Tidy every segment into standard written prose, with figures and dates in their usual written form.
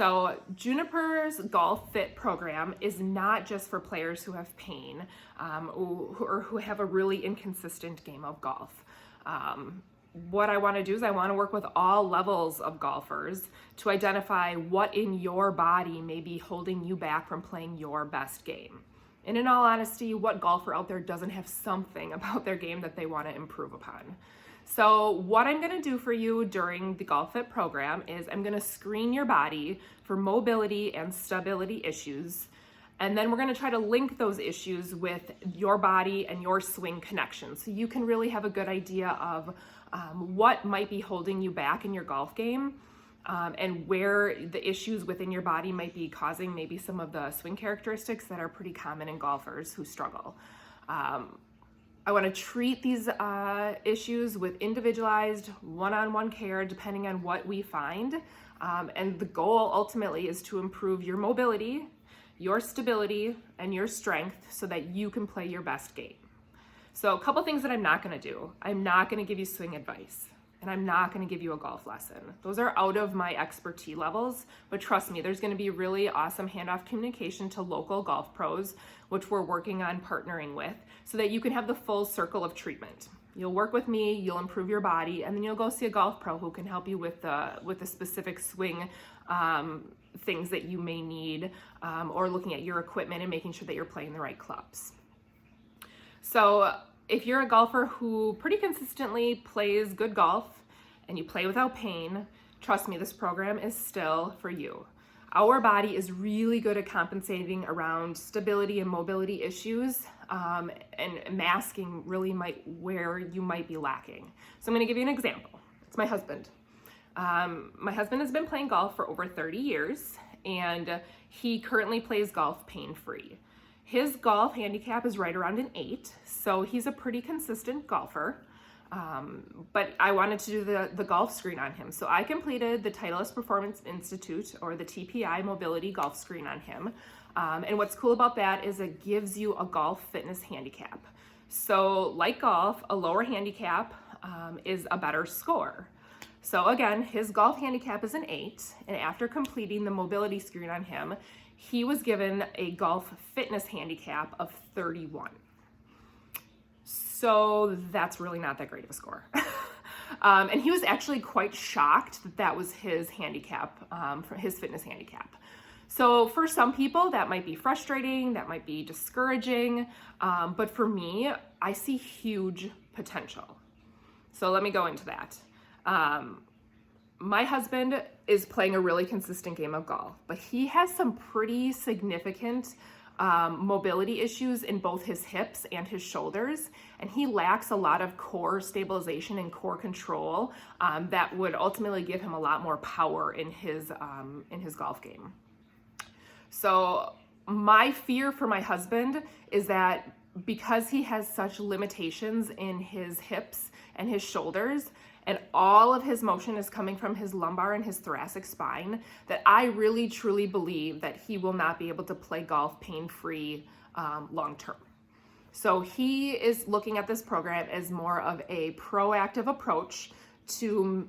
So Juniper's Golf Fit program is not just for players who have pain or who have a really inconsistent game of golf. What I want to do is I want to work with all levels of golfers to identify what in your body may be holding you back from playing your best game. And in all honesty, what golfer out there doesn't have something about their game that they want to improve upon? So what I'm going to do for you during the Golf Fit program is I'm going to screen your body for mobility and stability issues. And then we're going to try to link those issues with your body and your swing connection. So you can really have a good idea of what might be holding you back in your golf game and where the issues within your body might be causing maybe some of the swing characteristics that are pretty common in golfers who struggle. I want to treat these issues with individualized one-on-one care depending on what we find. And the goal ultimately is to improve your mobility, your stability, and your strength so that you can play your best game. So a couple things that I'm not going to do. I'm not going to give you swing advice, and I'm not going to give you a golf lesson. Those are out of my expertise levels, but trust me, there's going to be really awesome handoff communication to local golf pros, which we're working on partnering with, so that you can have the full circle of treatment. You'll work with me, you'll improve your body, and then you'll go see a golf pro who can help you with the specific swing things that you may need, or looking at your equipment and making sure that you're playing the right clubs. So if you're a golfer who pretty consistently plays good golf and you play without pain, trust me, this program is still for you. Our body is really good at compensating around stability and mobility issues and masking really where you might be lacking. So I'm going to give you an example. It's my husband. My husband has been playing golf for over 30 years, and he currently plays golf pain-free. His golf handicap is right around an 8, so he's a pretty consistent golfer. But I wanted to do the golf screen on him. So I completed the Titleist Performance Institute, or the TPI Mobility Golf Screen on him. And what's cool about that is it gives you a golf fitness handicap. So like golf, a lower handicap is a better score. So again, his golf handicap is an 8, and after completing the mobility screen on him, he was given a golf fitness handicap of 31. So that's really not that great of a score. And he was actually quite shocked that that was his handicap, his fitness handicap. So for some people, that might be frustrating, that might be discouraging, but for me, I see huge potential. So let me go into that. My husband is playing a really consistent game of golf, but he has some pretty significant mobility issues in both his hips and his shoulders, and he lacks a lot of core stabilization and core control that would ultimately give him a lot more power in his golf game. So my fear for my husband is that because he has such limitations in his hips and his shoulders, and all of his motion is coming from his lumbar and his thoracic spine, that I really truly believe that he will not be able to play golf pain-free long term. So he is looking at this program as more of a proactive approach to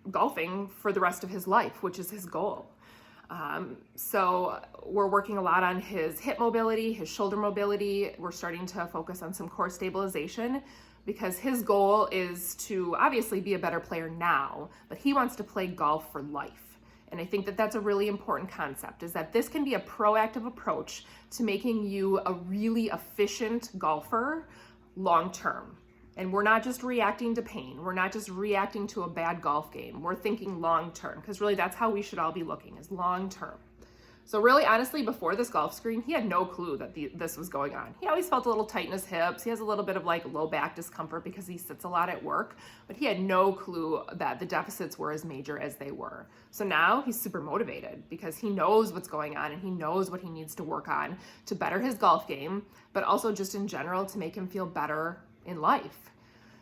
golfing for the rest of his life, which is his goal. So we're working a lot on his hip mobility, his shoulder mobility. We're starting to focus on some core stabilization, because his goal is to obviously be a better player now, but he wants to play golf for life. And I think that that's a really important concept, is that this can be a proactive approach to making you a really efficient golfer long term. And we're not just reacting to pain. We're not just reacting to a bad golf game. We're thinking long term, because really that's how we should all be looking, is long term. So really, honestly, before this golf screen, he had no clue that this was going on. He always felt a little tight in his hips. He has a little bit of low back discomfort because he sits a lot at work, but he had no clue that the deficits were as major as they were. So now he's super motivated because he knows what's going on and he knows what he needs to work on to better his golf game, but also just in general to make him feel better in life.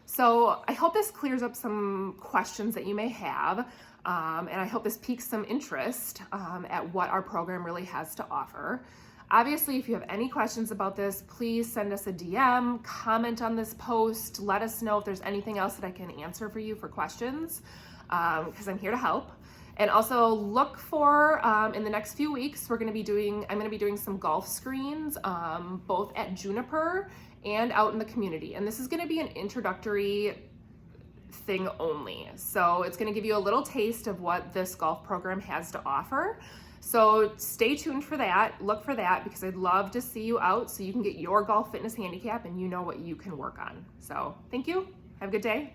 So I hope this clears up some questions that you may have. And I hope this piques some interest at what our program really has to offer. Obviously, if you have any questions about this, please send us a DM, comment on this post, let us know if there's anything else that I can answer for you for questions, because I'm here to help. And also look for, in the next few weeks, I'm gonna be doing some golf screens, both at Juniper and out in the community. And this is gonna be an introductory thing only. So it's gonna give you a little taste of what this golf program has to offer. So stay tuned for that, look for that, because I'd love to see you out so you can get your golf fitness handicap and you know what you can work on. So thank you, have a good day.